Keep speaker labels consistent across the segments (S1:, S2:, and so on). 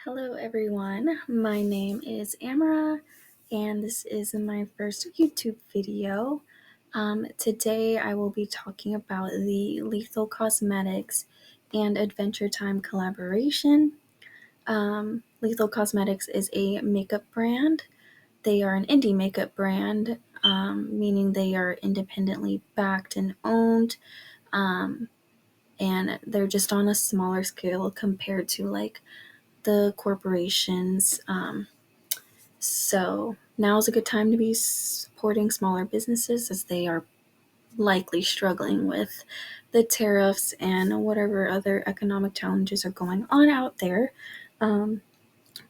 S1: Hello, everyone. My name is Amara, and this is my first YouTube video. Today, I will be talking about the Lethal Cosmetics and Adventure Time collaboration. Lethal Cosmetics is a makeup brand. They are an indie makeup brand, meaning they are independently backed and owned, and they're just on a smaller scale compared to the corporations. So now is a good time to be supporting smaller businesses as they are likely struggling with the tariffs and whatever other economic challenges are going on out there. Um,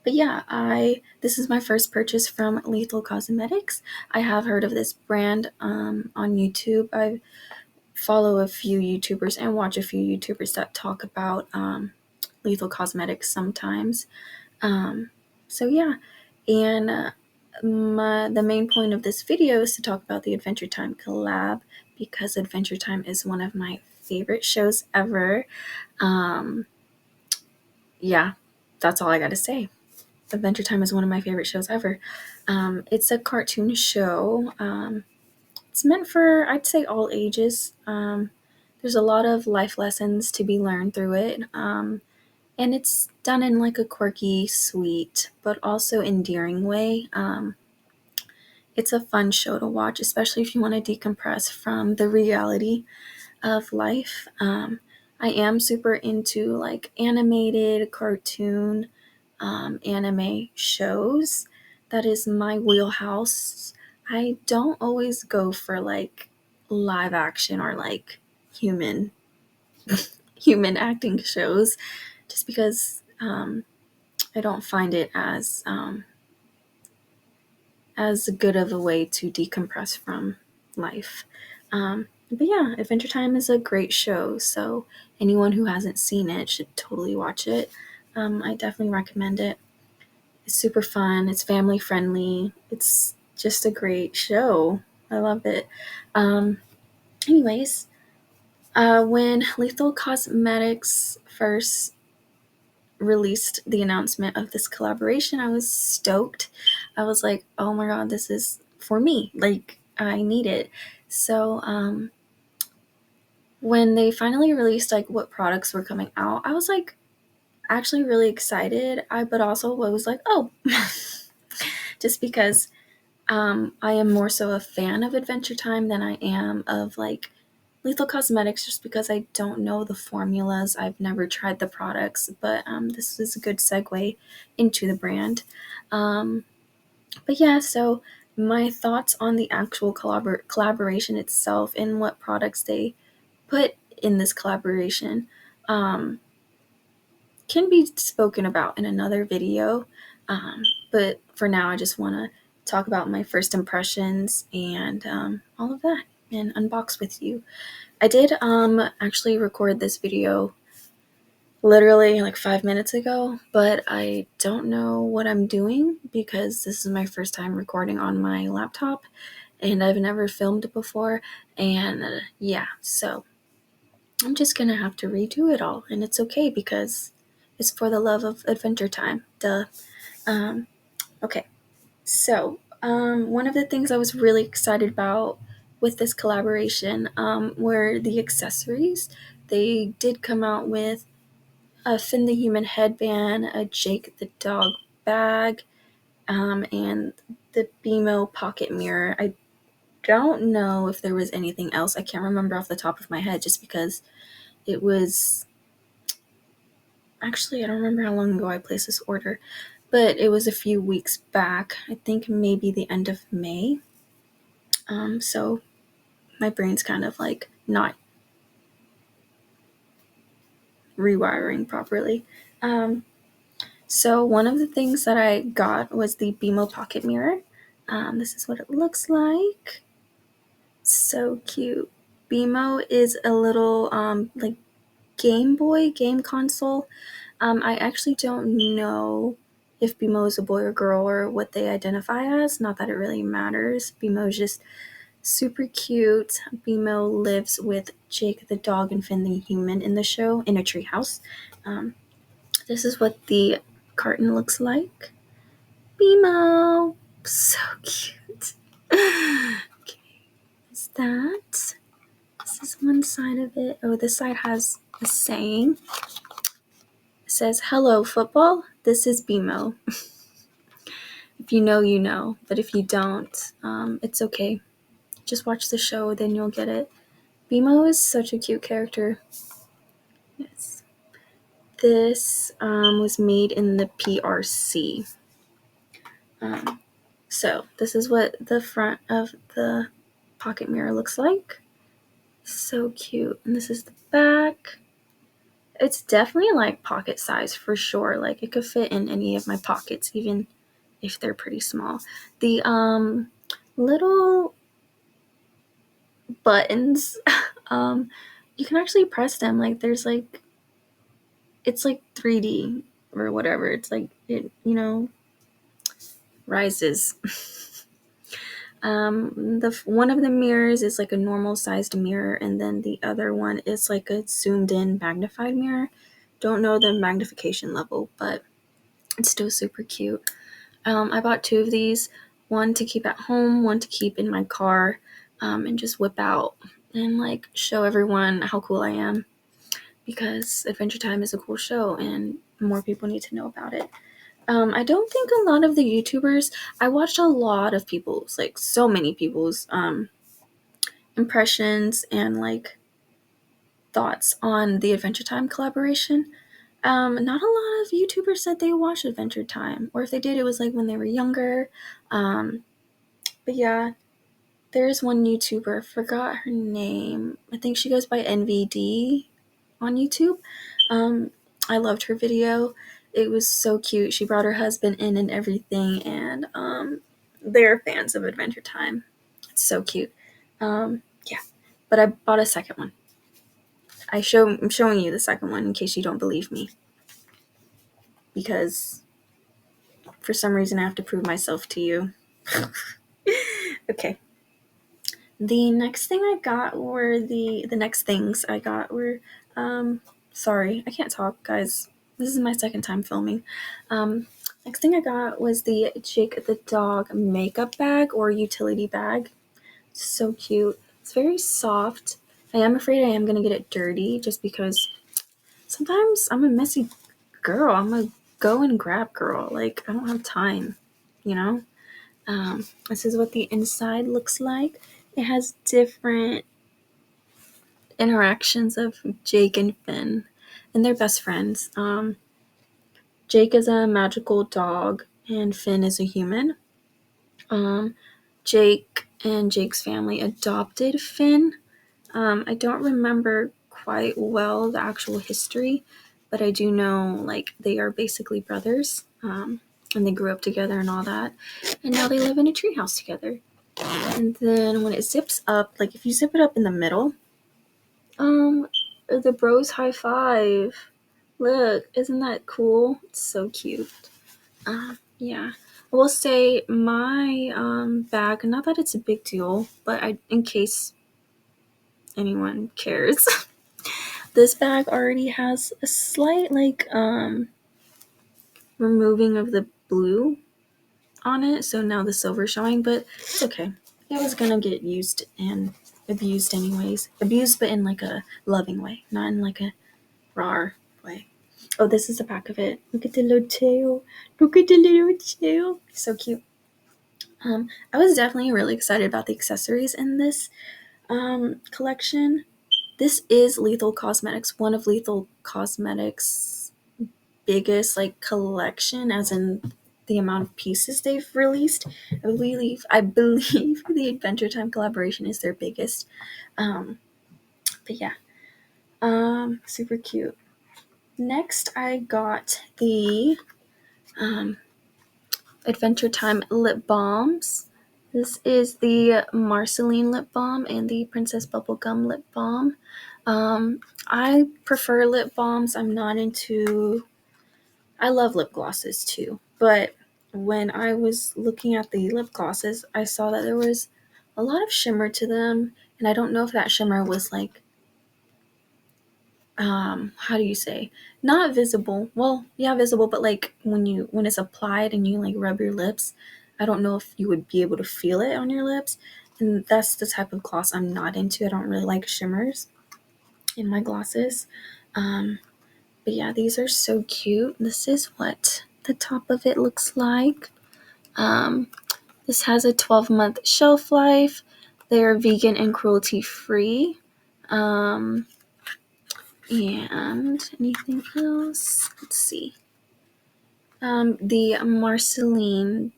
S1: but yeah, I this is my first purchase from Lethal Cosmetics. I have heard of this brand on YouTube. I follow a few YouTubers and watch a few YouTubers that talk about Lethal Cosmetics sometimes. Um, so yeah, and the main point of this video is to talk about the Adventure Time collab because Adventure Time is one of my favorite shows ever. Um, yeah, that's all I got to say. Adventure Time is one of my favorite shows ever. It's a cartoon show. It's meant for, I'd say, all ages. There's a lot of life lessons to be learned through it. And it's done in like a quirky, sweet, but also endearing way. It's a fun show to watch, especially if you want to decompress from the reality of life. I am super into like animated cartoon anime shows. That is my wheelhouse. I don't always go for like live action or like human human acting shows just because I don't find it as good of a way to decompress from life. But yeah, Adventure Time is a great show, so anyone who hasn't seen it should totally watch it. I definitely recommend it. It's super fun. It's family friendly. It's just a great show. I love it. Um, anyways, when Lethal Cosmetics first released the announcement of this collaboration, I was stoked. I was like, oh my god, this is for me. Like, I need it. So, when they finally released like what products were coming out, I was like actually really excited. But also I was like, oh, just because I am more so a fan of Adventure Time than I am of like Lethal Cosmetics, just because I don't know the formulas. I've never tried the products, but this is a good segue into the brand. Um, but yeah, so my thoughts on the actual collaboration itself and what products they put in this collaboration um, can be spoken about in another video. But for now, I just want to talk about my first impressions and all of that and unbox with you. I did actually record this video literally like 5 minutes ago, but I don't know what I'm doing because this is my first time recording on my laptop and I've never filmed before. And yeah, so I'm just gonna have to redo it all, and it's okay because it's for the love of Adventure Time. Duh. Um, okay, so one of the things I was really excited about with this collaboration were the accessories. They did come out with a Finn the Human headband, a Jake the Dog bag, and the BMO pocket mirror. I don't know if there was anything else. I can't remember off the top of my head just because it was actually, I don't remember how long ago I placed this order, but it was a few weeks back. I think maybe the end of May. So my brain's kind of like not rewiring properly. Um, so one of the things that I got was the BMO pocket mirror. This is what it looks like. So cute. BMO is a little like Game Boy game console. I actually don't know if BMO is a boy or girl or what they identify as. Not that it really matters. BMO is just super cute. BMO lives with Jake the dog and Finn the human in the show in a treehouse. Um, this is what the carton looks like. BMO! So cute. Okay, is that? This is one side of it. Oh, this side has a saying. It says, "Hello, football. This is BMO." If you know, you know. But if you don't, it's okay. Just watch the show, then you'll get it. BMO is such a cute character. Yes. This was made in the PRC. So this is what the front of the pocket mirror looks like. So cute. And this is the back. It's definitely like pocket size for sure. Like it could fit in any of my pockets, even if they're pretty small. The little buttons, you can actually press them. Like there's like, it's like 3D or whatever. It's like it, rises. The one of the mirrors is like a normal sized mirror, and then the other one is like a zoomed in magnified mirror. Don't know the magnification level, but it's still super cute. I bought 2 of these, one to keep at home, one to keep in my car, and just whip out and like show everyone how cool I am, because Adventure Time is a cool show and more people need to know about it. I don't think a lot of the YouTubers, I watched a lot of people's, like so many people's impressions and like thoughts on the Adventure Time collaboration. Not a lot of YouTubers said they watched Adventure Time, or if they did, it was like when they were younger. But yeah, there's one YouTuber, forgot her name. I think she goes by NVD on YouTube. I loved her video. It was so cute. She brought her husband in and everything, and they're fans of Adventure Time. It's so cute. Yeah, but I bought a second one. I'm showing you the second one in case you don't believe me, because for some reason I have to prove myself to you. Okay. The next thing I got were the next things I got were sorry, I can't talk, guys. This is my second time filming. Next thing I got was the Jake the Dog makeup bag or utility bag. So cute. It's very soft. I am afraid I am gonna get it dirty just because sometimes I'm a messy girl. I'm a go and grab girl. Like I don't have time, you know? This is what the inside looks like. It has different interactions of Jake and Finn, and they're best friends. Jake is a magical dog, and Finn is a human. Jake and Jake's family adopted Finn. I don't remember quite well the actual history, but I do know like they are basically brothers, and they grew up together and all that, and now they live in a treehouse together. And then when it zips up, like if you zip it up in the middle, um, the bros high five. Look, isn't that cool? It's so cute. Yeah. I will say my bag, not that it's a big deal, but in case anyone cares, this bag already has a slight like removing of the blue on it, so now the silver's showing, but it's okay. It was gonna get used and abused anyways. Abused but in like a loving way, not in like a raw way. Oh, this is the back of it. Look at the little tail. Look at the little tail. So cute. I was definitely really excited about the accessories in this collection. This is Lethal Cosmetics, one of Lethal Cosmetics' biggest like collection, as in the amount of pieces they've released. I believe the Adventure Time collaboration is their biggest. But yeah, super cute. Next, I got the Adventure Time lip balms. This is the Marceline lip balm and the Princess Bubblegum lip balm. I prefer lip balms. I'm not into. I love lip glosses too, but when I was looking at the lip glosses, I saw that there was a lot of shimmer to them, and I don't know if that shimmer was like how do you say, not visible, well, yeah, visible, but like when it's applied and you like rub your lips, I don't know if you would be able to feel it on your lips. And that's the type of gloss I'm not into. I don't really like shimmers in my glosses. But yeah, these are so cute. This is what the top of it looks like. This has a 12-month shelf life. They're vegan and cruelty free. And anything else? Let's see. The Marceline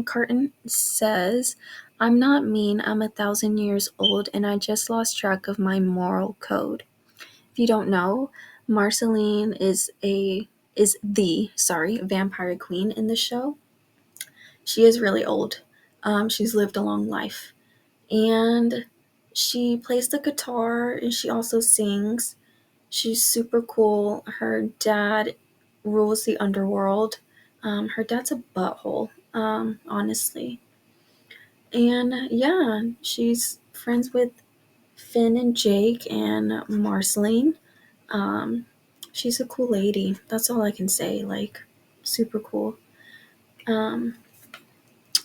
S1: carton says, "I'm not mean. I'm 1,000 years old, and I just lost track of my moral code." If you don't know, Marceline is the vampire queen in the show. She is really old. She's lived a long life, and she plays the guitar and she also sings. She's super cool. Her dad rules the underworld. Her dad's a butthole, honestly. And yeah, she's friends with Finn and Jake and Marceline. Um, she's a cool lady. That's all I can say. Like, super cool. Um,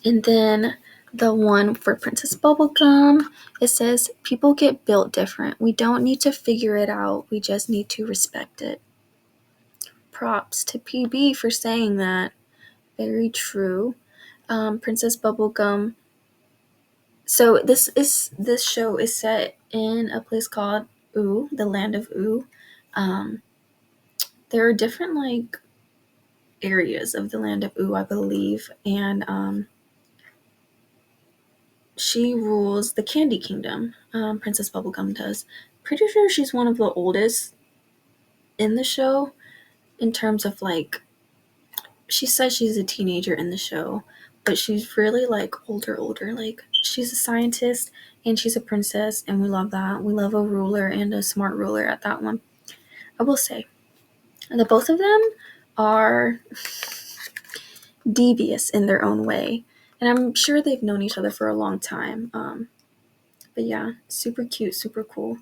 S1: and then the one for Princess Bubblegum, it says, "People get built different. We don't need to figure it out. We just need to respect it." Props to PB for saying that. Very true. Princess Bubblegum. So this show is set in a place called Ooo, the land of Ooo. Um, there are different like areas of the land of Ooo, I believe, and she rules the Candy Kingdom. Princess Bubblegum does. Pretty sure she's one of the oldest in the show in terms of like, she says she's a teenager in the show, but she's really like older. Like, she's a scientist and she's a princess, and we love that. We love a ruler and a smart ruler at that one. I will say the both of them are devious in their own way, and I'm sure they've known each other for a long time. But yeah, super cute, super cool.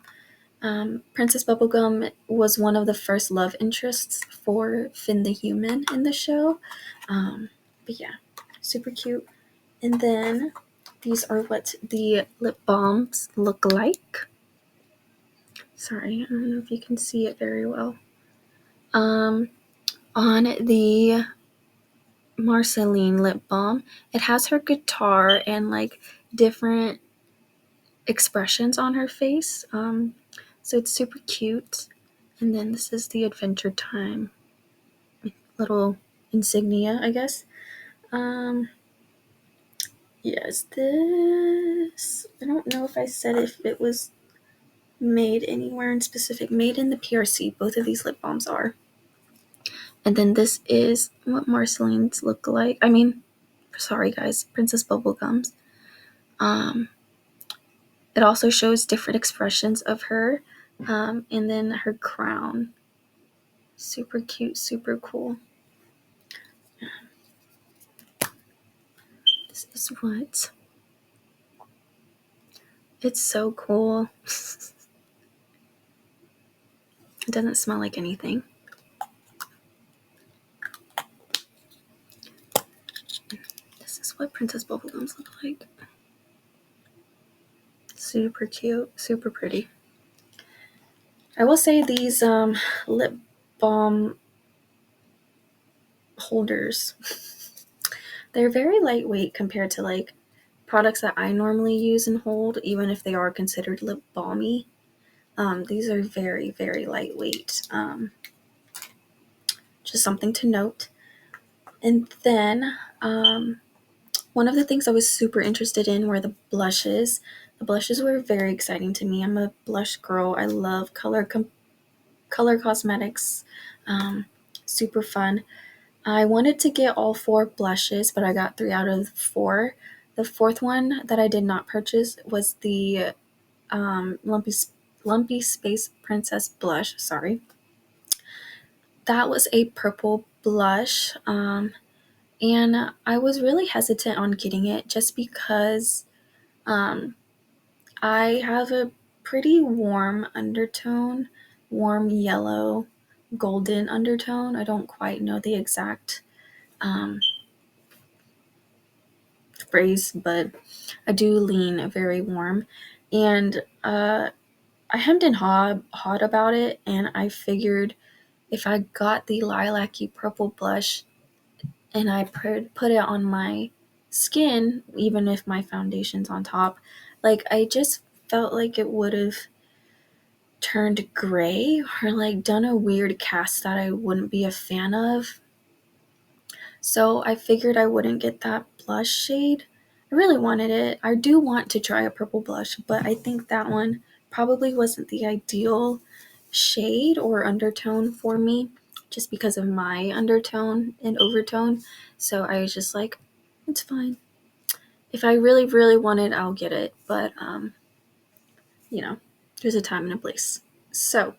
S1: Princess Bubblegum was one of the first love interests for Finn the human in the show. But yeah, super cute. And then these are what the lip balms look like. Sorry, I don't know if you can see it very well. On the Marceline lip balm, it has her guitar and like different expressions on her face. So it's super cute. And then this is the Adventure Time little insignia, I guess. Um, yes, this, I don't know if I said if it was made anywhere in specific. Made in the PRC. Both of these lip balms are. And then this is what Marceline's look like. I mean, sorry guys, Princess Bubblegums. Um, it also shows different expressions of her. And then her crown. Super cute, super cool. This is what. It's so cool. It doesn't smell like anything. This is what Princess Bubblegums look like. Super cute, super pretty. I will say these lip balm holders, they're very lightweight compared to like products that I normally use and hold, even if they are considered lip balmy. These are very, very lightweight. Just something to note. And then one of the things I was super interested in were the blushes. The blushes were very exciting to me. I'm a blush girl. I love color cosmetics. Super fun. I wanted to get all 4 blushes, but I got 3 out of 4. The fourth one that I did not purchase was the Lumpy Space Princess blush. Sorry. That was a purple blush. And I was really hesitant on getting it just because um, I have a pretty warm undertone warm yellow golden undertone. I don't quite know the exact phrase, but I do lean very warm. And I hemmed and hawed about it, and I figured if I got the lilac-y purple blush and I put it on my skin, even if my foundation's on top, like I just felt like it would have turned gray or like done a weird cast that I wouldn't be a fan of. So I figured I wouldn't get that blush shade. I really wanted it. I do want to try a purple blush, but I think that one probably wasn't the ideal shade or undertone for me just because of my undertone and overtone. So I was just like, it's fine. If I really, really want it, I'll get it. But, there's a time and a place. So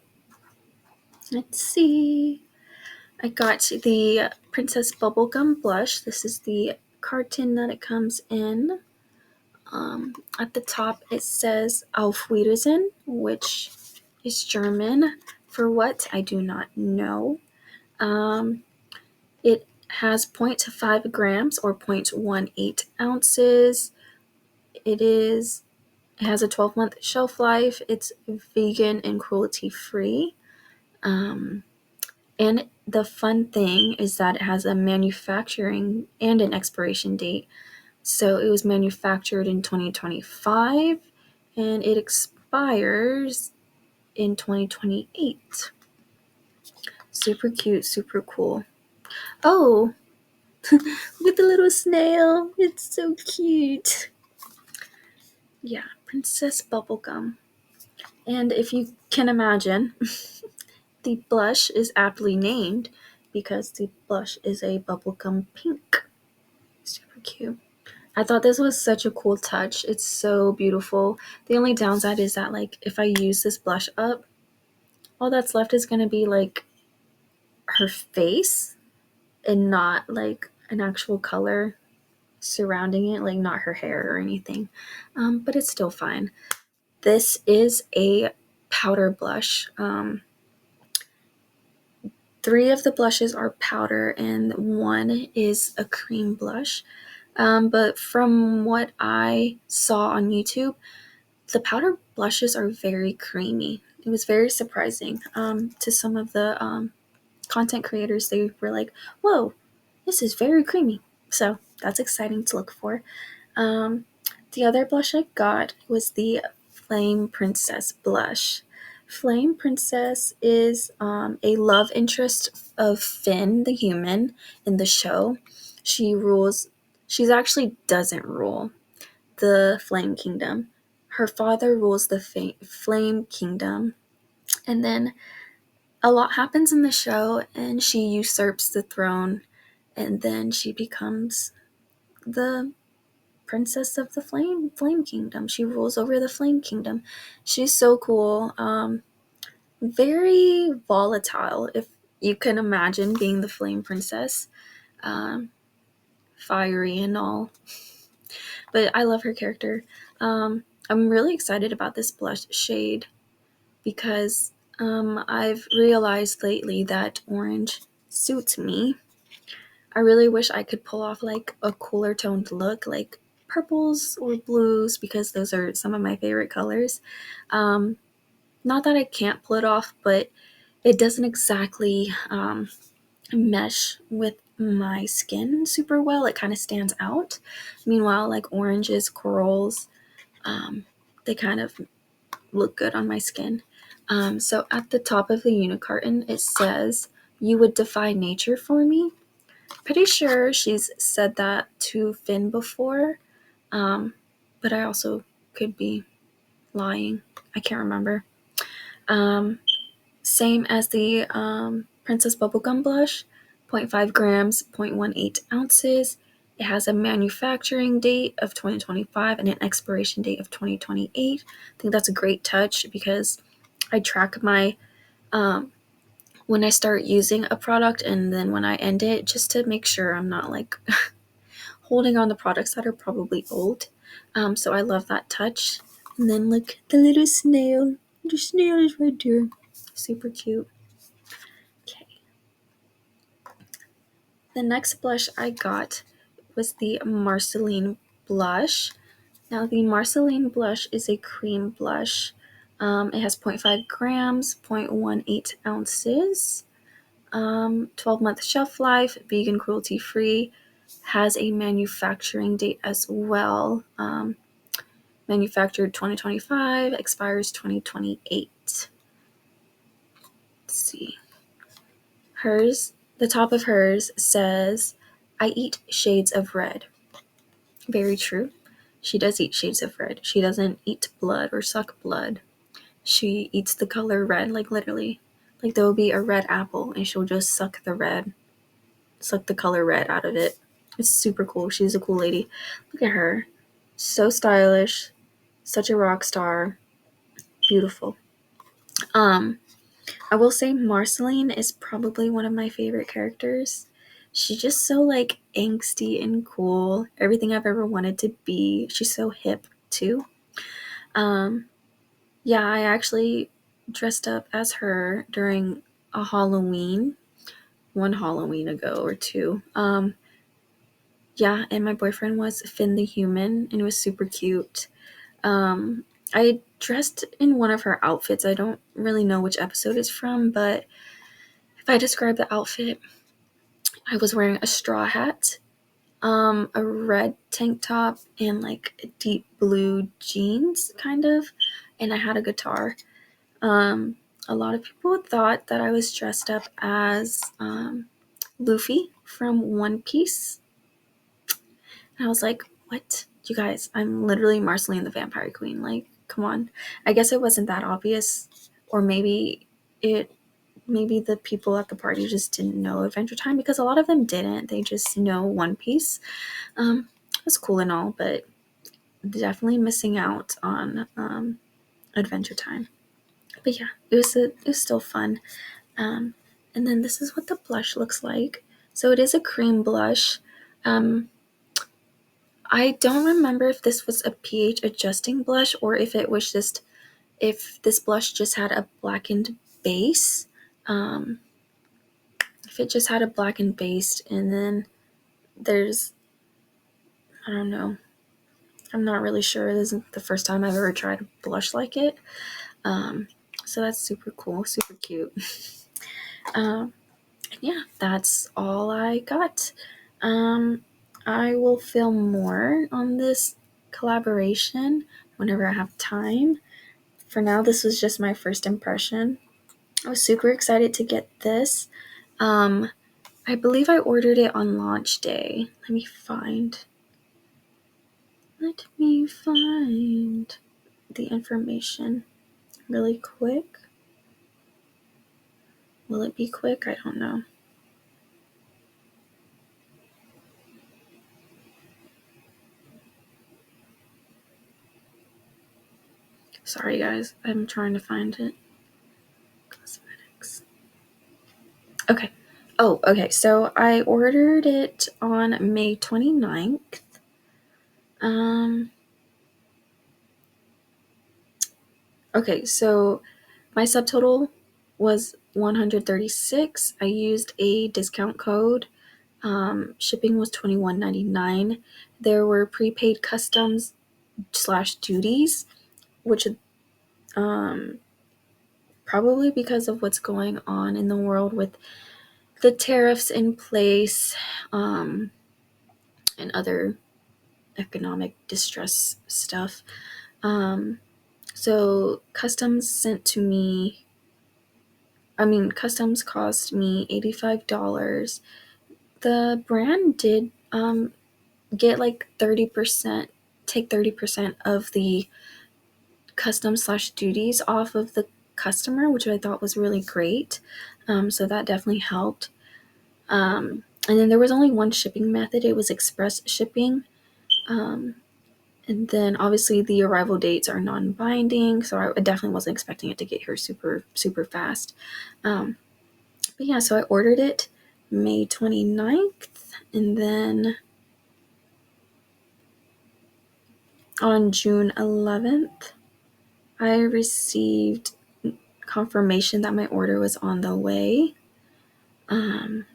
S1: let's see. I got the Princess Bubblegum Blush. This is the carton that it comes in. At the top, it says Auf Wiedersehen, which is German. For what? I do not know. It has 0.5 grams or 0.18 ounces. It has a 12-month shelf life. It's vegan and cruelty-free. And the fun thing is that it has a manufacturing and an expiration date. So it was manufactured in 2025 and it expires in 2028. Super cute, super cool. Oh, with the little snail. It's so cute. Yeah, Princess Bubblegum. And if you can imagine, the blush is aptly named because the blush is a bubblegum pink. Super cute. I thought this was such a cool touch. It's so beautiful. The only downside is that, like, if I use this blush up, all that's left is going to be, like, her face and not, like, an actual color surrounding it, like, not her hair or anything. But it's still fine. This is a powder blush. 3 of the blushes are powder and 1 is a cream blush. But from what I saw on YouTube, the powder blushes are very creamy. It was very surprising to some of the content creators. They were like, whoa, this is very creamy. So that's exciting to look for. The other blush I got was the Flame Princess blush. Flame Princess is a love interest of Finn the human in the show. She actually doesn't rule the Flame Kingdom. Her father rules the Flame Kingdom. And then a lot happens in the show and she usurps the throne and then she becomes the princess of the Flame Kingdom. She rules over the Flame Kingdom. She's so cool. Very volatile, if you can imagine being the Flame Princess. Fiery and all. But I love her character. I'm really excited about this blush shade because I've realized lately that orange suits me. I really wish I could pull off like a cooler toned look, like purples or blues, because those are some of my favorite colors. Not that I can't pull it off, but it doesn't exactly mesh with my skin super well. It kind of stands out. Meanwhile, like oranges, corals, they kind of look good on my skin. So at the top of the unicarton, it says, "You would defy nature for me." Pretty sure she's said that to Finn before, but I also could be lying. I can't remember. Same as the Princess Bubblegum Blush, 0.5 grams, 0.18 ounces. It has a manufacturing date of 2025 and an expiration date of 2028. I think that's a great touch because I track my when I start using a product and then when I end it, just to make sure I'm not like holding on to products that are probably old. So I love that touch. And then look, the little snail. The snail is right there. Super cute. Okay. The next blush I got was the Marceline blush. Now, the Marceline blush is a cream blush. It has 0.5 grams, 0.18 ounces, 12-month shelf life, vegan, cruelty free, has a manufacturing date as well. Manufactured 2025, expires 2028. Let's see. The top of hers says, I eat shades of red. Very true. She does eat shades of red. She doesn't eat blood or suck blood. She eats the color red, like literally. Like there will be a red apple and she'll just suck the color red out of it. It's super cool. She's a cool lady. Look at her. So stylish. Such a rock star. Beautiful. I will say Marceline is probably one of my favorite characters. She's just so like angsty and cool. Everything I've ever wanted to be. She's so hip too. Yeah, I actually dressed up as her during a Halloween, one Halloween ago or two. Yeah, and my boyfriend was Finn the Human, and it was super cute. I dressed in one of her outfits. I don't really know which episode it's from, but if I describe the outfit, I was wearing a straw hat, a red tank top, and like deep blue jeans, kind of, and I had a guitar. A lot of people thought that I was dressed up as Luffy from One Piece. And I was like, what? You guys, I'm literally Marceline the Vampire Queen. Like, come on. I guess it wasn't that obvious. Or maybe the people at the party just didn't know Adventure Time, because a lot of them didn't. They just know One Piece. It was cool and all, but definitely missing out on Adventure Time. But yeah, it was still fun. And then this is what the blush looks like. So it is a cream blush. I don't remember if this was a pH adjusting blush or if this blush just had a blackened base. If it just had a blackened base, and then I don't know. I'm not really sure. This isn't the first time I've ever tried a blush like it. So that's super cool, super cute. Yeah, that's all I got. I will film more on this collaboration whenever I have time. For now, this was just my first impression. I was super excited to get this. I believe I ordered it on launch day. Let me find the information really quick. Will it be quick? I don't know. Sorry, guys. I'm trying to find it. Cosmetics. Okay. Oh, okay. So I ordered it on May 29th. Okay, so my subtotal was 136. I used a discount code. Shipping was $21.99. There were prepaid customs / duties, which probably because of what's going on in the world with the tariffs in place, and other economic distress stuff. So customs cost me $85. The brand did get like 30%, take 30% of the customs / duties off of the customer, which I thought was really great. So that definitely helped. And then there was only one shipping method. It was express shipping. And then obviously the arrival dates are non-binding, so I definitely wasn't expecting it to get here super, super fast. But yeah, so I ordered it May 29th, and then on June 11th, I received confirmation that my order was on the way. And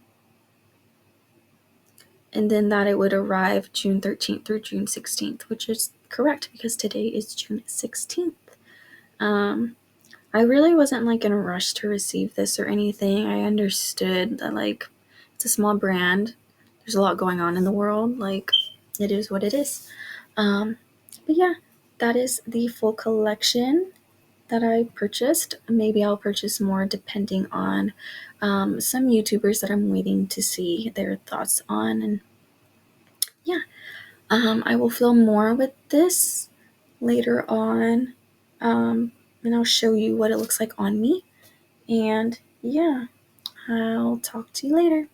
S1: then that it would arrive June 13th through June 16th, which is correct because today is June 16th. I really wasn't like in a rush to receive this or anything. I understood that like it's a small brand. There's a lot going on in the world. Like it is what it is. But yeah, that is the full collection that I purchased. Maybe I'll purchase more depending on some YouTubers that I'm waiting to see their thoughts on. And yeah, I will film more with this later on. And I'll show you what it looks like on me. And yeah, I'll talk to you later.